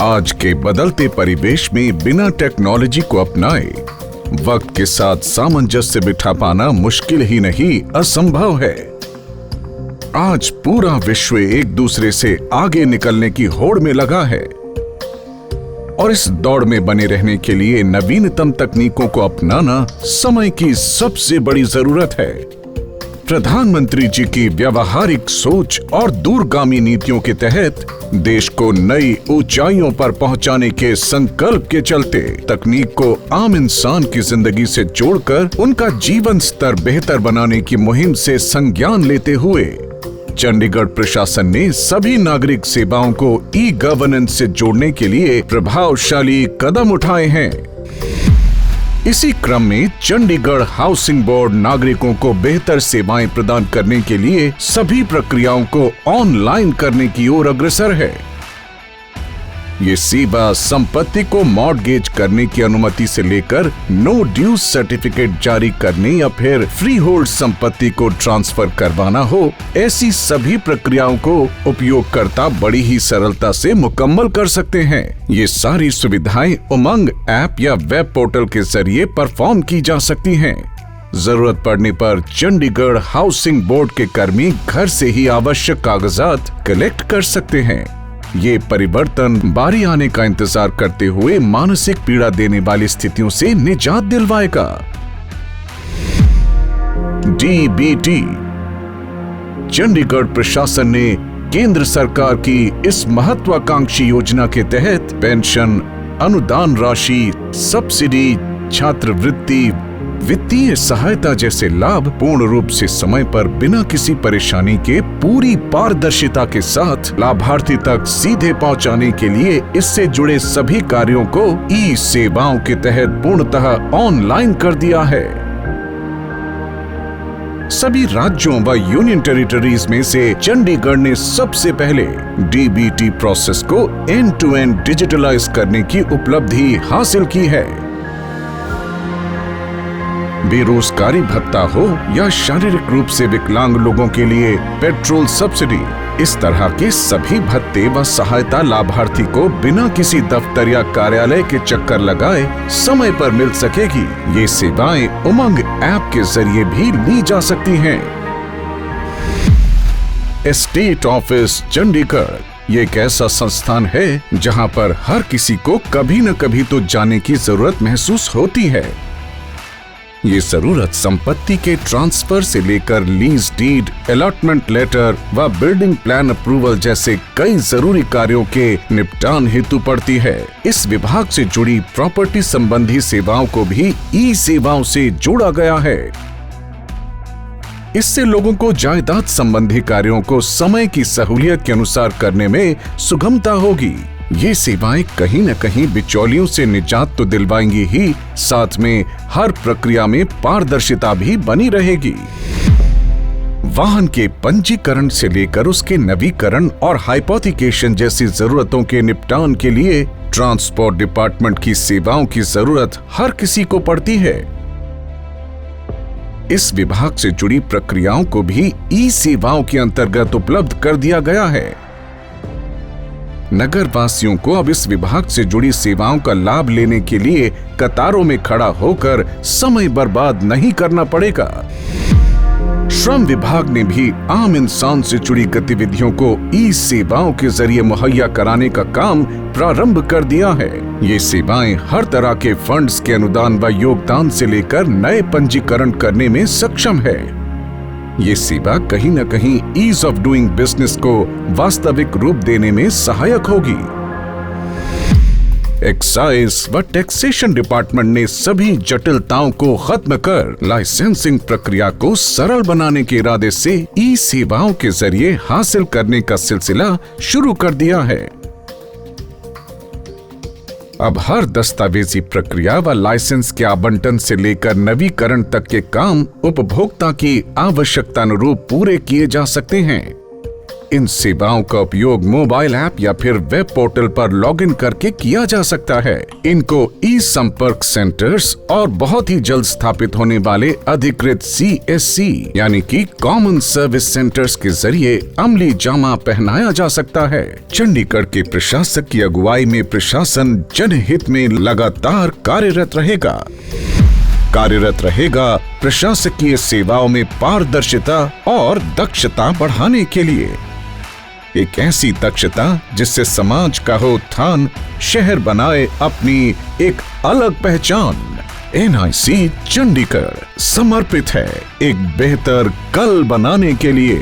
आज के बदलते परिवेश में बिना टेक्नोलॉजी को अपनाए वक्त के साथ सामंजस्य बिठा पाना मुश्किल ही नहीं असंभव है। आज पूरा विश्व एक दूसरे से आगे निकलने की होड़ में लगा है और इस दौड़ में बने रहने के लिए नवीनतम तकनीकों को अपनाना समय की सबसे बड़ी जरूरत है। प्रधानमंत्री जी की व्यावहारिक सोच और दूरगामी नीतियों के तहत देश को नई ऊंचाइयों पर पहुंचाने के संकल्प के चलते तकनीक को आम इंसान की जिंदगी से जोड़कर उनका जीवन स्तर बेहतर बनाने की मुहिम से संज्ञान लेते हुए चंडीगढ़ प्रशासन ने सभी नागरिक सेवाओं को ई गवर्नेंस से जोड़ने के लिए प्रभावशाली कदम उठाए हैं। इसी क्रम में चंडीगढ़ हाउसिंग बोर्ड नागरिकों को बेहतर सेवाएं प्रदान करने के लिए सभी प्रक्रियाओं को ऑनलाइन करने की ओर अग्रसर है। ये सेवा संपत्ति को मॉर्टगेज करने की अनुमति से लेकर नो ड्यूज सर्टिफिकेट जारी करने या फिर फ्री होल्ड संपत्ति को ट्रांसफर करवाना हो, ऐसी सभी प्रक्रियाओं को उपयोगकर्ता बड़ी ही सरलता से मुकम्मल कर सकते हैं। ये सारी सुविधाएं उमंग ऐप या वेब पोर्टल के जरिए परफॉर्म की जा सकती हैं। जरूरत पड़ने पर चंडीगढ़ हाउसिंग बोर्ड के कर्मी घर से ही आवश्यक कागजात कलेक्ट कर सकते हैं। ये परिवर्तन बारी आने का इंतजार करते हुए मानसिक पीड़ा देने वाली स्थितियों से निजात दिलवाएगा। डीबीटी चंडीगढ़ प्रशासन ने केंद्र सरकार की इस महत्वाकांक्षी योजना के तहत पेंशन, अनुदान राशि, सब्सिडी, छात्रवृत्ति, वित्तीय सहायता जैसे लाभ पूर्ण रूप से समय पर बिना किसी परेशानी के पूरी पारदर्शिता के साथ लाभार्थी तक सीधे पहुंचाने के लिए इससे जुड़े सभी कार्यों को ई सेवाओं के तहत पूर्णतः ऑनलाइन कर दिया है। सभी राज्यों व यूनियन टेरिटरीज में से चंडीगढ़ ने सबसे पहले डीबीटी प्रोसेस को एंड टू एंड डिजिटलाइज करने की उपलब्धि हासिल की है। बेरोजगारी भत्ता हो या शारीरिक रूप से विकलांग लोगों के लिए पेट्रोल सब्सिडी, इस तरह के सभी भत्ते व सहायता लाभार्थी को बिना किसी दफ्तर या कार्यालय के चक्कर लगाए समय पर मिल सकेगी। ये सेवाएं उमंग ऐप के जरिए भी ली जा सकती हैं। एस्टेट ऑफिस चंडीगढ़ ये एक ऐसा संस्थान है जहां पर हर किसी को कभी न कभी तो जाने की जरूरत महसूस होती है। ये जरूरत संपत्ति के ट्रांसफर से लेकर लीज डीड, अलॉटमेंट लेटर व बिल्डिंग प्लान अप्रूवल जैसे कई जरूरी कार्यों के निपटान हेतु पड़ती है। इस विभाग से जुड़ी प्रॉपर्टी संबंधी सेवाओं को भी ई सेवाओं से जोड़ा गया है। इससे लोगों को जायदाद संबंधी कार्यों को समय की सहूलियत के अनुसार करने में सुगमता होगी। ये सेवाएं कहीं न कहीं बिचौलियों से निजात तो दिलवाएंगी ही, साथ में हर प्रक्रिया में पारदर्शिता भी बनी रहेगी। वाहन के पंजीकरण से लेकर उसके नवीकरण और हाइपोथिकेशन जैसी जरूरतों के निपटान के लिए ट्रांसपोर्ट डिपार्टमेंट की सेवाओं की जरूरत हर किसी को पड़ती है। इस विभाग से जुड़ी प्रक्रियाओं को भी ई सेवाओं के अंतर्गत उपलब्ध कर दिया गया है। नगर वासियों को अब इस विभाग से जुड़ी सेवाओं का लाभ लेने के लिए कतारों में खड़ा होकर समय बर्बाद नहीं करना पड़ेगा। श्रम विभाग ने भी आम इंसान से जुड़ी गतिविधियों को ई सेवाओं के जरिए मुहैया कराने का काम प्रारंभ कर दिया है। ये सेवाएं हर तरह के फंड्स के अनुदान व योगदान से लेकर नए पंजीकरण करने में सक्षम है। ये सेवा कहीं न कहीं ईज ऑफ डूइंग बिजनेस को वास्तविक रूप देने में सहायक होगी। एक्साइज व टैक्सेशन डिपार्टमेंट ने सभी जटिलताओं को खत्म कर लाइसेंसिंग प्रक्रिया को सरल बनाने के इरादे से ई सेवाओं के जरिए हासिल करने का सिलसिला शुरू कर दिया है। अब हर दस्तावेजी प्रक्रिया व लाइसेंस के आवंटन से लेकर नवीकरण तक के काम उपभोक्ता की आवश्यकता अनुरूप पूरे किए जा सकते हैं। इन सेवाओं का उपयोग मोबाइल ऐप या फिर वेब पोर्टल पर लॉगिन करके किया जा सकता है। इनको ई संपर्क सेंटर्स और बहुत ही जल्द स्थापित होने वाले अधिकृत CSC यानी कि कॉमन सर्विस सेंटर्स के जरिए अमली जामा पहनाया जा सकता है। चंडीगढ़ के प्रशासक की अगुवाई में प्रशासन जनहित में लगातार कार्यरत रहेगा प्रशासकीय सेवाओं में पारदर्शिता और दक्षता बढ़ाने के लिए। एक ऐसी दक्षता जिससे समाज का हो उत्थान, शहर बनाए अपनी एक अलग पहचान। NIC चंडीगढ़ समर्पित है एक बेहतर कल बनाने के लिए।